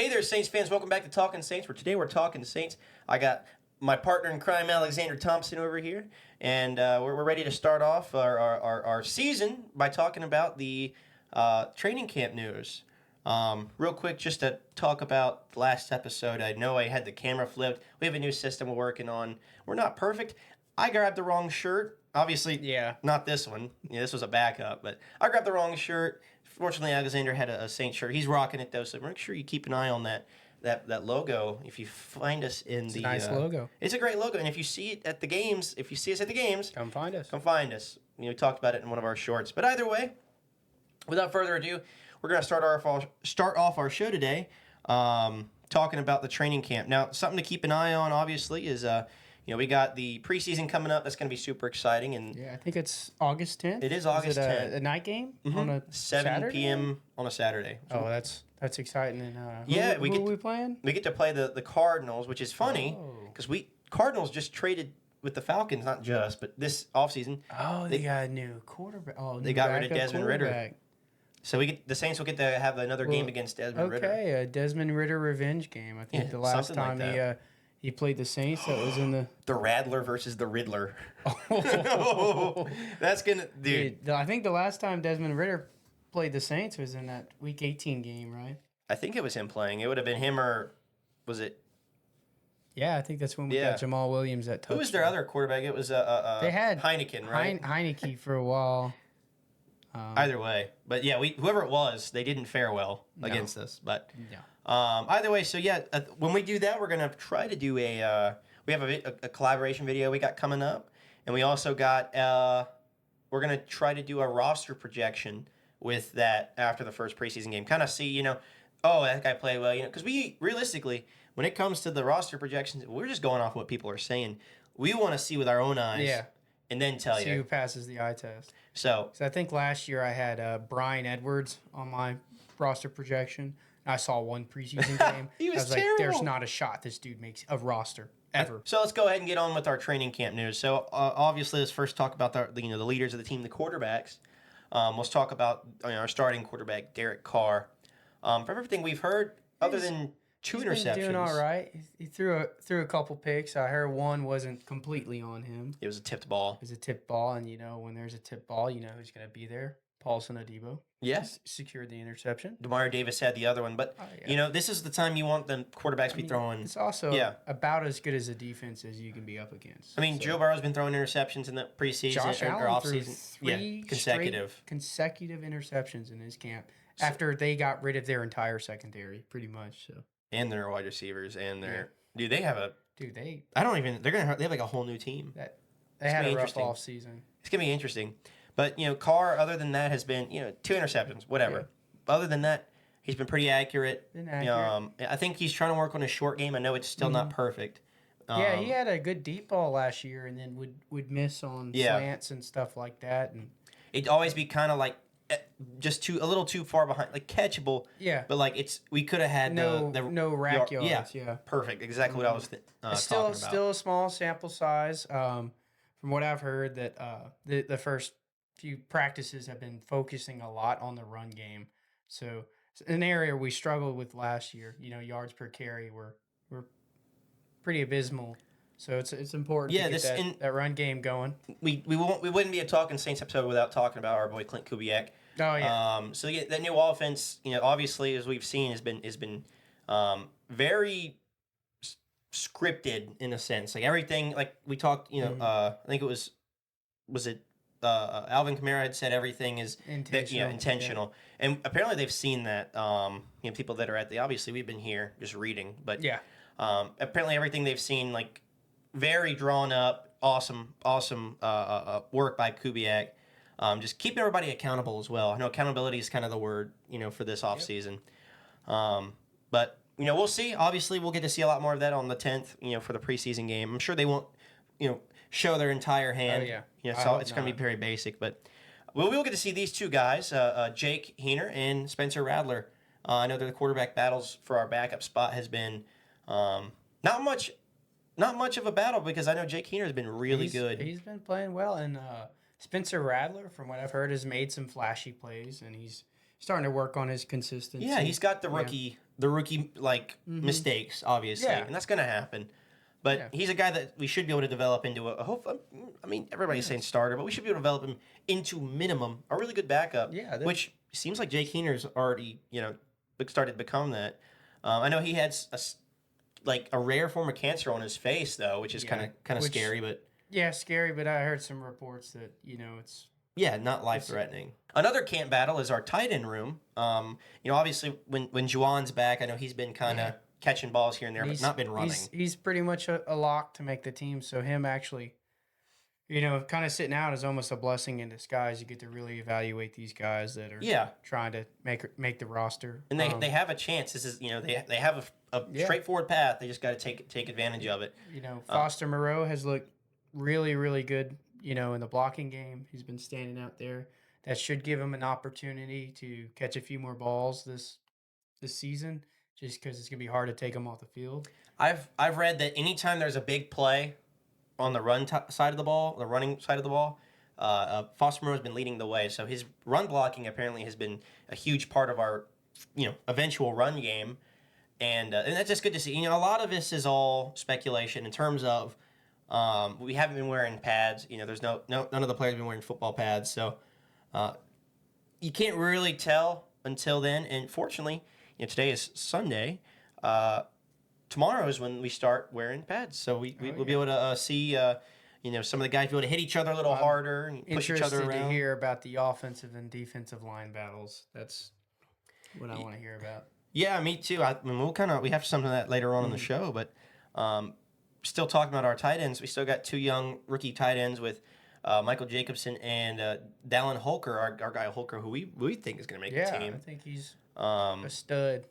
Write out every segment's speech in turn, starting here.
Hey there, Saints fans. Welcome back to Talking Saints, where today we're talking Saints. I got my partner in crime, Alexander Thompson, over here, and we're ready to start off our season by talking about the training camp news. Real quick, just to talk about the last episode, I know I had the camera flipped. We have a new system we're working on. We're not perfect. I grabbed the wrong shirt. Obviously, not this one. Yeah, this was a backup, but I grabbed the wrong shirt. Fortunately, Alexander had a Saints shirt. He's rocking it, though, so make sure you keep an eye on that logo. If you find us in it's a nice logo. It's a great logo, and if you see it at the games, if you see us at the games, come find us. Come find us. You know, we talked about it in one of our shorts. But either way, without further ado, we're going to start off our show today talking about the training camp. Now, something to keep an eye on, obviously, is we got the preseason coming up. That's going to be super exciting. And yeah, I think it's August 10th. It is August 10th. A night game on a 7 Saturday? p.m. on a Saturday. Oh, that's exciting. And who are we playing? We get to play the Cardinals, which is funny because Cardinals just traded with the Falcons, not just, but this offseason. Oh, they got a new quarterback. Oh, they got rid of Desmond Ritter. So the Saints will get to have another game against Desmond Ritter. Okay, a Desmond Ritter revenge game. I think the last time he played the Saints, that was in the Radler versus the Riddler. Oh, that's gonna, dude. I think the last time Desmond Ritter played the Saints was in that Week 18 game, right? I think it was him playing. It would have been him, or was it? Yeah, I think that's when we got Jamal Williams at touchdown. Who was their other quarterback? It was they had Heineken, right? Heineke for a while. Either way, but yeah, whoever it was, they didn't fare well against us. But either way, so yeah, when we do that, we're gonna try to do we have a collaboration video we got coming up, and we also got we're gonna try to do a roster projection with that after the first preseason game, kind of see that guy played well, because we realistically, when it comes to the roster projections, we're just going off what people are saying. We want to see with our own eyes. Yeah. And then tell see who passes the eye test. So I think last year I had Brian Edwards on my roster projection. I saw one preseason game. He was I was terrible. Like, there's not a shot this dude makes a roster ever. So let's go ahead and get on with our training camp news. So obviously, let's first talk about the leaders of the team, the quarterbacks. Let's talk about our starting quarterback, Derek Carr. From everything we've heard, other than two interceptions. He's doing all right. He threw a couple picks. I heard one wasn't completely on him. It was a tipped ball. It was a tipped ball, and when there's a tipped ball, who's going to be there. Paulson Adebo. Yes. Secured the interception. Demario Davis had the other one. But, this is the time you want the quarterbacks to be throwing. It's also about as good as a defense as you can be up against. I mean, Joe Burrow's been throwing interceptions in the preseason Josh Allen or offseason. Three consecutive interceptions in his camp after they got rid of their entire secondary, pretty much. So. And their wide receivers and their they have a they have like a whole new team. They had a rough off season. It's gonna be interesting, but Carr, other than that, has been 2 interceptions, whatever. Yeah. Other than that, he's been pretty accurate. I think he's trying to work on his short game. I know it's still not perfect. He had a good deep ball last year, and then would miss on slants and stuff like that, and it'd always be kind of like. Just a little too far behind, like catchable. Yeah. But we could have had no rack yards. Yeah. Perfect. Exactly what I was talking about. Still a small sample size. From what I've heard, that the first few practices have been focusing a lot on the run game. So it's an area we struggled with last year. Yards per carry were pretty abysmal. So it's important to get that run game going. We wouldn't be a Talking Saints episode without talking about our boy Clint Kubiak. Oh yeah. So that new offense, obviously as we've seen, has been very scripted in a sense. Like everything, like we talked, I think it was it Alvin Kamara had said everything is intentional. Yeah. And apparently they've seen that. People that are obviously we've been here just reading, but apparently everything they've seen very drawn up, awesome work by Kubiak. Just keeping everybody accountable as well. I know accountability is kind of the word, for this offseason. But, we'll see. Obviously, we'll get to see a lot more of that on the 10th, for the preseason game. I'm sure they won't, show their entire hand. Oh, yeah. So it's going to be very basic. But we will get to see these two guys, Jake Heener and Spencer Radler. I know the quarterback battles for our backup spot has been not much of a battle because I know Jake Heener has been really good. He's been playing well, and Spencer Radler, from what I've heard, has made some flashy plays, and he's starting to work on his Yeah, consistency. he's got Yeah. the rookie like Mm-hmm. mistakes, obviously, Yeah. and that's gonna happen. But Yeah. he's a guy that we should be able to develop into a hope. I mean, everybody's saying Yes. starter, but we should be able to develop him into minimum a really good backup, Yeah. which seems like Jake Keener's already started to become that. I know he had like a rare form of cancer on his face though, which is Yeah. kind of Which, scary, but yeah, scary, but I heard some reports that, it's, yeah, not life it's, threatening. Another camp battle is our tight end room. Obviously when Juwan's back, I know he's been kind of catching balls here and there, and but not been running. he's pretty much a lock to make the team. So him actually, kind of sitting out is almost a blessing in disguise. You get to really evaluate these guys that are Yeah, trying to make the roster. and they have a chance. This is they have a Yeah. straightforward path. They just got to take advantage of it. Foster Moreau has looked really, really good, in the blocking game. He's been standing out there. That should give him an opportunity to catch a few more balls this season, just because it's gonna be hard to take him off the field. I've read that anytime there's a big play on the side of the ball, the running side of the ball, Foster Moreau has been leading the way. So his run blocking apparently has been a huge part of our eventual run game. And that's just good to see. A lot of this is all speculation in terms of we haven't been wearing pads. There's none of the players have been wearing football pads, so you can't really tell until then. And fortunately, today is Sunday. Tomorrow is when we start wearing pads, so we'll be able to see. Some of the guys be able to hit each other a little harder and push each other Interested around. to hear about the offensive and defensive line battles. That's what I want to hear about. Yeah, me too. I mean, we have some of that later on in the show, but still talking about our tight ends. We still got two young rookie tight ends with Michael Jacobson and Dallin Holker, our guy Holker, who we think is going to make the team. I think he's Um, a stud.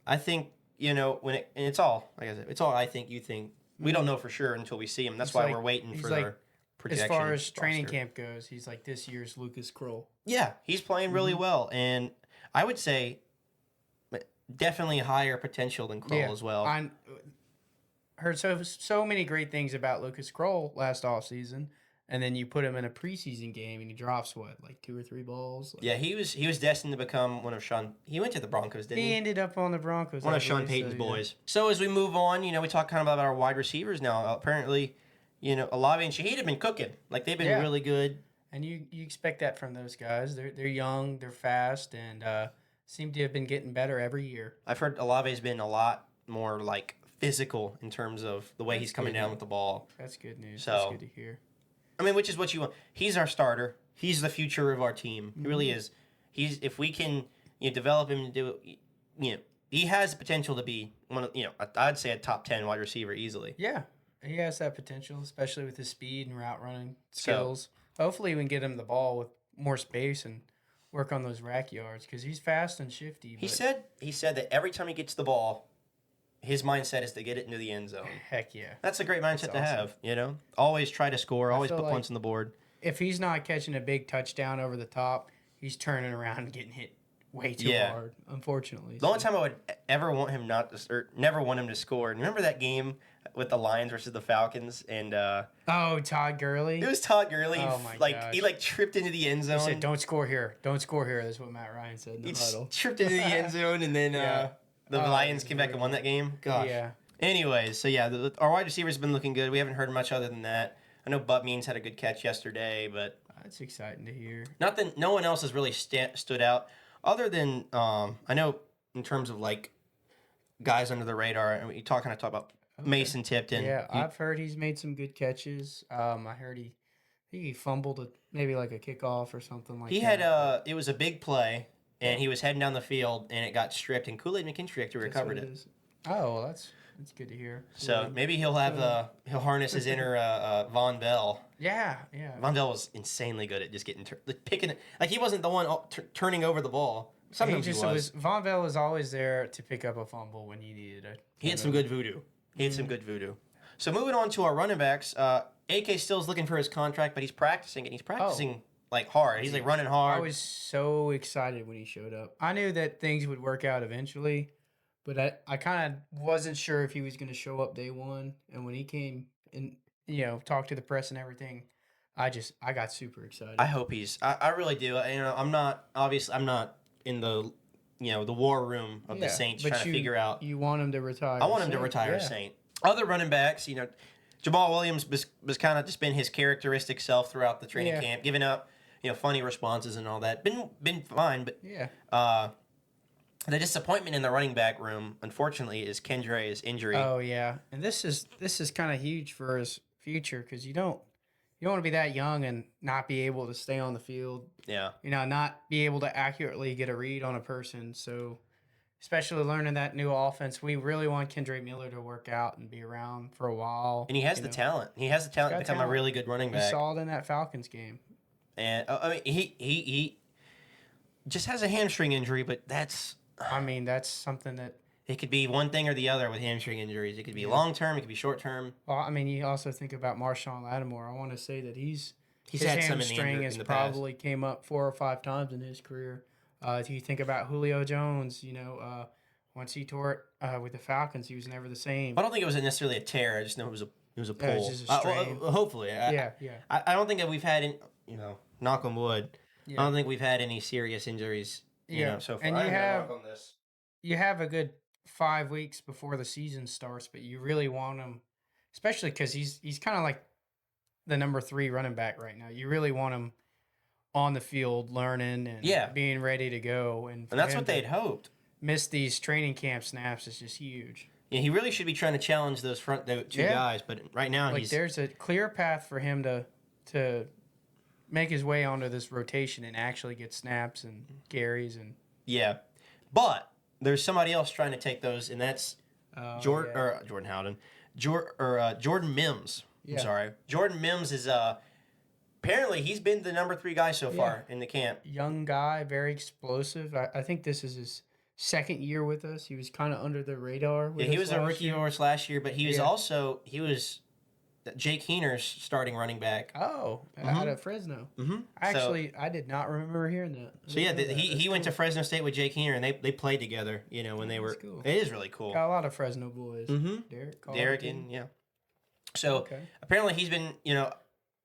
I think and it's all like I said, it's all I think you think. We don't know for sure until we see him. That's why we're waiting for our projection. As far as training roster. camp goes, he's like this year's Lucas Kroll. Yeah, he's playing really well, and I would say definitely higher potential than Kroll as well. I heard so many great things about Lucas Kroll last offseason, and then you put him in a preseason game and he drops like 2 or 3 balls. Yeah, he was destined to become one of Sean. He went to the Broncos, didn't he? He ended up on the Broncos. One of Sean Payton's boys. So as we move on, we talk kind of about our wide receivers now. Apparently, Olave and Shaheed have been cooking. Like they've been really good. And you expect that from those guys. They're young, they're fast, and seem to have been getting better every year. I've heard Olave's been a lot more like physical in terms of the way he's coming down with the ball. That's good news. So, that's good to hear. I mean, which is what you want. He's our starter. He's the future of our team. He really is. If we can develop him to do he has the potential to be one of I'd say a top 10 wide receiver easily. Yeah, he has that potential, especially with his speed and route running skills. Hopefully, we can get him the ball with more space and work on those rack yards because he's fast and shifty. He said that every time he gets the ball, his mindset is to get it into the end zone. Heck yeah. That's a great mindset to have, Always try to score, always put points on the board. If he's not catching a big touchdown over the top, he's turning around and getting hit way too hard, unfortunately. The only time I would ever want him never want him to score. Remember that game with the Lions versus the Falcons and Todd Gurley. It was Todd Gurley. Oh my gosh. He tripped into the end zone. He said, "Don't score here. Don't score here." That's what Matt Ryan said in the huddle. Tripped into the end zone, and then the Lions came back and won that game. Gosh. Yeah. Anyways, so yeah, our wide receivers have been looking good. We haven't heard much other than that. I know Butt Means had a good catch yesterday, but that's exciting to hear. No one else has really stood out, other than I know in terms of guys under the radar. And you talk about Mason Tipton. Yeah, I've heard he's made some good catches. I heard he fumbled maybe like a kickoff or something like that. He had it was a big play, and he was heading down the field, and it got stripped, and Kool-Aid McKinstry actually recovered it. Oh, well, that's good to hear. So maybe he'll he'll harness his inner Von Bell. Yeah. Von Bell was insanely good at just getting picking it. He wasn't the one turning over the ball. Sometimes he was. Von Bell was always there to pick up a fumble when he needed it. He had some good voodoo. So moving on to our running backs, AK still is looking for his contract, but he's practicing, and he's practicing hard. He's running hard. I was so excited when he showed up. I knew that things would work out eventually, but I kind of wasn't sure if he was going to show up day one. And when he came and talked to the press and everything, I got super excited. I hope I really do. I'm not in the the war room of the Saints but trying to figure out. you want him to retire. I want him to Saint, retire yeah. Saint. Other running backs, Jamal Williams was kind of just been his characteristic self throughout the training Yeah. camp, giving up funny responses and all that. Been fine, but Yeah. the disappointment in the running back room, unfortunately, is Kendre's injury. Oh yeah, and this is kind of huge for his future because you don't want to be that young and not be able to stay on the field. Yeah. Not be able to accurately get a read on a person. So, especially learning that new offense, we really want Kendre Miller to work out and be around for a while. And he has the talent. He has the talent to become a really good running back. You saw it in that Falcons game. And I mean, he just has a hamstring injury, but that's something that it could be one thing or the other with hamstring injuries. It could be long term, it could be short term. Well, I mean, you also think about Marshawn Lattimore. I want to say that his had some hamstring has probably came up 4 or 5 times in his career. If you think about Julio Jones, once he tore it with the Falcons, he was never the same. I don't think it was necessarily a tear. I just know it was a pull. It was just a strain. Hopefully, Yeah. I don't think that we've had knock on wood. Yeah. I don't think we've had any serious injuries. So far. And you have a good 5 weeks before the season starts, but you really want him, especially because he's kind of like the number 3 running back right now. You really want him on the field, learning and being ready to go. And that's what they'd hoped. Miss these training camp snaps is just huge. Yeah, he really should be trying to challenge those front 2 guys, but right now there's a clear path for him to make his way onto this rotation and actually get snaps and carries and but there's somebody else trying to take those, and that's Jordan Howden, Jordan Mims. I'm sorry, Jordan Mims is apparently he's been the number 3 guy so far in the camp. Young guy, very explosive. I think this is his second year with us. He was kind of under the radar. He was a rookie for us last year, but he was Jake Heener's starting running back. Oh, out of Fresno. Mm-hmm. Actually, I did not remember hearing that. So he went to Fresno State with Jake Heener, and they played together. When they were. Cool. It is really cool. Got a lot of Fresno boys. Mm-hmm. Derek and So apparently he's been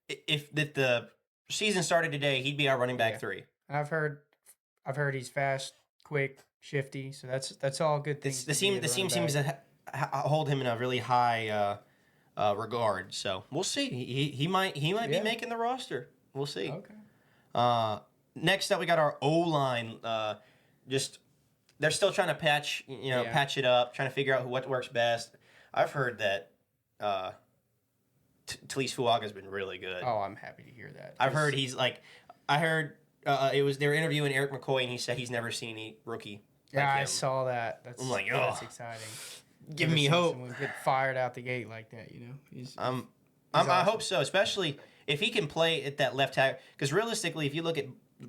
if the season started today, he'd be our running back 3. I've heard he's fast, quick, shifty. So that's all good things. The team seems to hold him in a really high regard. So we'll see. He might be making the roster. We'll see. Okay. Next up, we got our O line. They're still trying to patch it up, trying to figure out what works best. I've heard that Talise Fuaga's been really good. Oh, I'm happy to hear that. I've heard it was they were interviewing Eric McCoy, and he said he's never seen any rookie. I saw that. That's that's exciting. Give me hope. Someone get fired out the gate like that, He's awesome. I hope so, especially if he can play at that left tackle. Because realistically, if you look at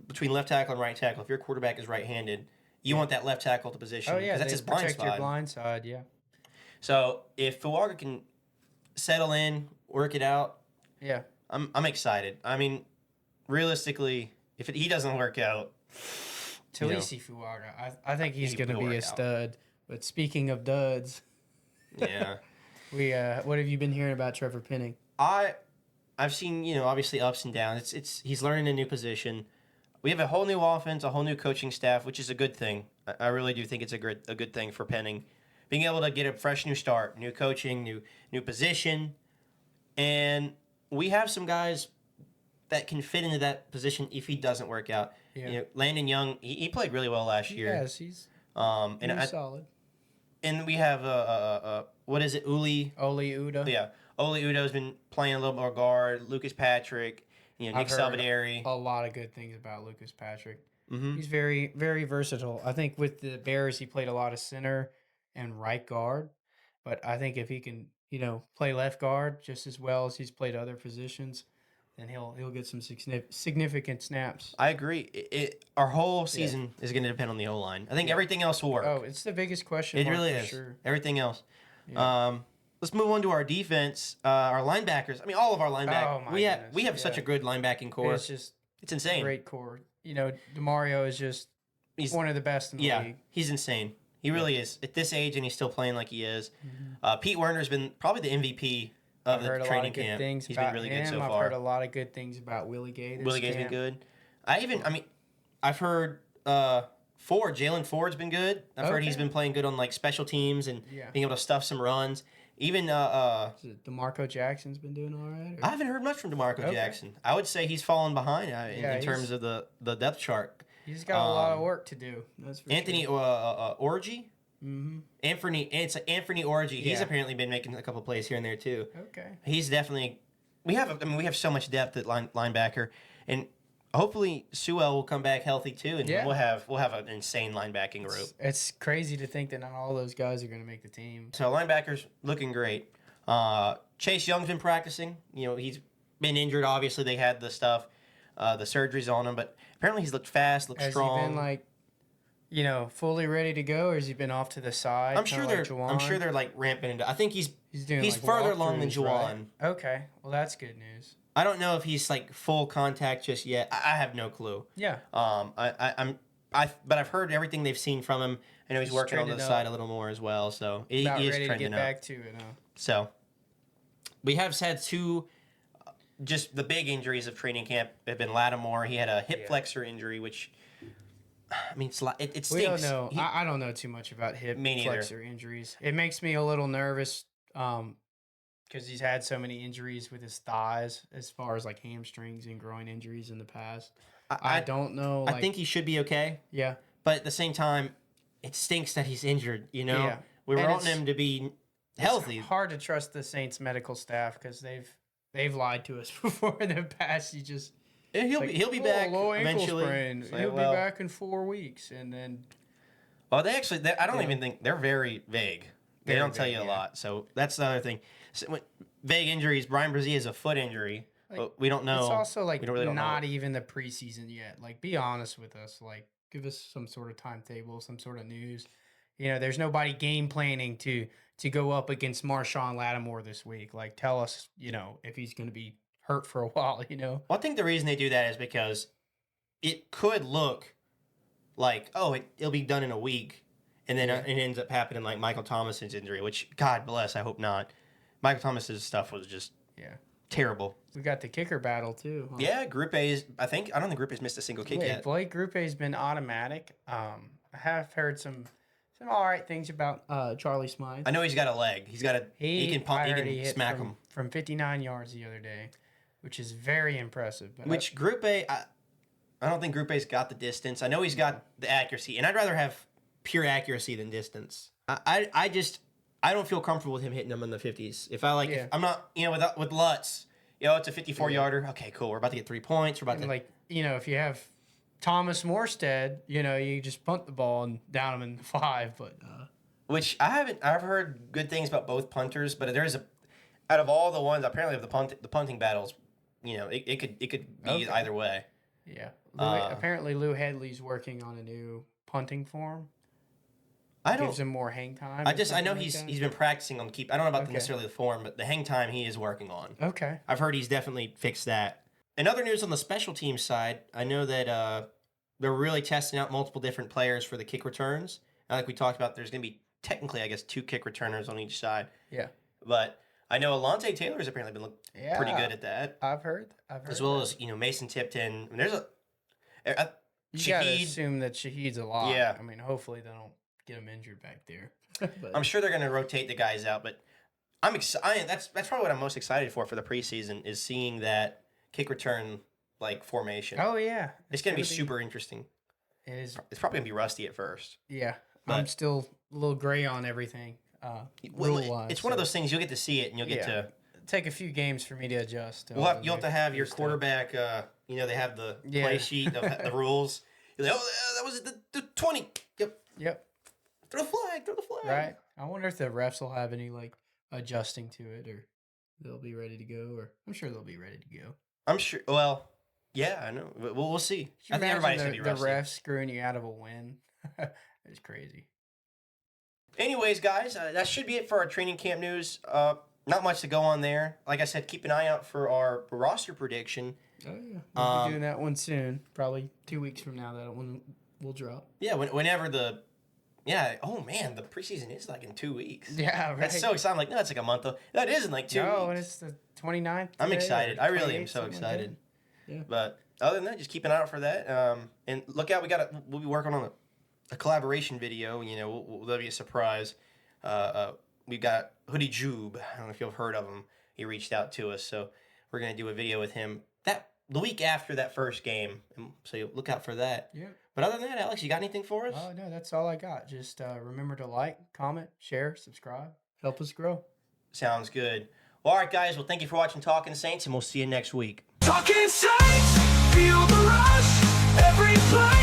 between left tackle and right tackle, if your quarterback is right-handed, you want that left tackle to position. Oh yeah, that's his blind spot. Protect your blind side. Yeah. So if Fuaga can settle in, work it out, I'm excited. I mean, realistically, if he doesn't work out, Talise Fuaga, I think he's going to be a stud. But speaking of duds, what have you been hearing about Trevor Penning? I've seen obviously ups and downs. He's learning a new position. We have a whole new offense, a whole new coaching staff, which is a good thing. I really do think it's a good thing for Penning, being able to get a fresh new start, new coaching, new position, and we have some guys that can fit into that position if he doesn't work out. Landon Young, he played really well last year. Yes, he's solid. And we have what is it, Oli Udoh? Yeah, Oli Udoh's been playing a little more guard. Lucas Patrick, Nick Salvaderi. A lot of good things about Lucas Patrick. Mm-hmm. He's very, very versatile. I think with the Bears, he played a lot of center and right guard. But I think if he can, play left guard just as well as he's played other positions, then he'll get some significant snaps. I agree. Our whole season is going to depend on the O-line. I think everything else will work. Oh, it's the biggest question. It really is. Sure. Everything else. Yeah. Let's move on to our defense. Our linebackers. I mean, all of our linebackers. Oh, we have such a good linebacking core. It's insane. Great core. DeMario is he's one of the best in the league. He's insane. He really is. At this age, and he's still playing like he is. Mm-hmm. Pete Werner's been probably the MVP of the training camp. He's been really good so far. I've heard a lot of good things about Willie Gay. Willie Gay's been good. I've heard Jalen Ford's been good. I've heard he's Okay. been playing good on like special teams and Yeah. being able to stuff some runs. Even Is it DeMarco Jackson's been doing all right? I haven't heard much from DeMarco Okay. Jackson. I would say he's fallen behind Yeah, in terms of the depth chart. He's got a lot of work to do. That's for Anthony sure. Orgy. Mm-hmm. Anthony Orgy. He's Yeah. apparently been making a couple plays here and there too. Okay. He's definitely. We have so much depth at linebacker, and hopefully Sewell will come back healthy too, and Yeah. we'll have an insane linebacking group. It's crazy to think that not all those guys are going to make the team. So linebackers looking great. Chase Young's been practicing. You know, he's been injured. Obviously, they had the stuff, the surgeries on him, but apparently he's looked fast, looked strong. Has he been like, fully ready to go, or has he been off to the side? I'm sure they're like ramping into. I think he's doing like further along than walkthroughs, right? Juwan. Okay, well that's good news. I don't know if he's like full contact just yet. I have no clue. Yeah. But I've heard everything they've seen from him. I know he's working on the trending side up. a little more as well. So he About is ready to trending get up. back to it. So we have had two, just the big injuries of training camp have been Lattimore. He had a hip flexor injury, which I mean, it stinks. We don't know. I don't know too much about hip Me neither. flexor injuries. It makes me a little nervous because he's had so many injuries with his thighs, as far as like hamstrings and groin injuries in the past. I don't know. I think he should be okay. Yeah. But at the same time, it stinks that he's injured. You know, Yeah. we were And wanting him to be healthy. It's hard to trust the Saints medical staff because they've lied to us before in the past. And he'll be back low ankle eventually. sprain. So, He'll be back in 4 weeks, and then Well, I don't even think they're very vague. They Very don't tell vague, you a yeah. lot. So that's the other thing. So, vague injuries. Brian Brzee has a foot injury. But we don't know. it's also like we don't really don't not know. even the preseason yet. Like, be honest with us. Like, give us some sort of timetable, some sort of news. There's nobody game planning to go up against Marshawn Lattimore this week. Like, tell us, if he's going to be hurt for a while. Well, I think the reason they do that is because it could look like, it'll be done in a week, and then it ends up happening like Michael Thomas's injury, which God bless, I hope not. Michael Thomas's stuff was just terrible. We got the kicker battle too. Huh? Yeah, Group A is. I don't think Group A's missed a single kick yet. Blake Group A's been automatic. I have heard some all right things about Charlie Smythe. I know he's got a leg. He can pump. He can smack him from 59 yards the other day, which is very impressive. But Group A, I don't think Group A's got the distance. I know he's got the accuracy, and I'd rather have pure accuracy than distance. I don't feel comfortable with him hitting them in the 50s. If I'm not, with Lutz, it's a 54-yarder. Okay, cool. We're about to get 3 points. We're about to if you have Thomas Morstead, you just punt the ball and down him in the 5. But which I've heard good things about both punters, but there's out of all the ones apparently of the punting battles, it could be either way. Yeah. Apparently Lou Headley's working on a new punting form. Gives him more hang time. I know he's been practicing on keep. I don't know about necessarily the form, but the hang time he is working on. Okay. I've heard he's definitely fixed that. In other news on the special teams side, I know that they're really testing out multiple different players for the kick returns. And like we talked about, there's going to be technically, I guess, 2 kick returners on each side. Yeah. But I know Alontae Taylor's apparently been looking pretty good at that. I've heard as well as Mason Tipton. I mean, there's you gotta assume that Shahid's alive. Yeah. I mean, hopefully they don't get him injured back there. I'm sure they're going to rotate the guys out, but I'm excited. That's probably what I'm most excited for the preseason is seeing that kick return formation. Oh yeah, it's going to be super interesting. It is. It's probably going to be rusty at first. Yeah, but I'm still a little gray on everything. Rule-wise, it's one of those things you'll get to see it, and you'll get to take a few games for me to adjust. You'll have to have your quarterback. They have the play sheet of the rules. You're like, that was the 20. Yep. Throw the flag. Right. I wonder if the refs will have any adjusting to it, or they'll be ready to go. Or I'm sure they'll be ready to go. I'm sure. Well, yeah, I know. We'll see. I think everybody's gonna be rusty. The refs screwing you out of a win. It's crazy. Anyways, guys, that should be it for our training camp news. Not much to go on there. Like I said, keep an eye out for our roster prediction. Oh yeah, we'll be doing that one soon. Probably 2 weeks from now. That one will drop. Yeah, whenever the. Yeah. Oh man, the preseason is in 2 weeks. Yeah, right. That's so exciting. No, it's a month though. That is in 2 weeks. No, and it's the 29th. I'm excited. I really am so excited. Yeah. But other than that, just keep an eye out for that. And look out, we'll be working on a collaboration video. That'll be a surprise. We've got Hoodie Jube. I don't know if you've heard of him. He reached out to us, so we're gonna do a video with him the week after that first game. So you look out for that. Yeah. But other than that, Alex, you got anything for us? Oh, no, that's all I got. Just remember to like, comment, share, subscribe. Help us grow. Sounds good. Well, all right, guys. Well, thank you for watching Talking Saints, and we'll see you next week. Talking Saints, feel the rush, every play.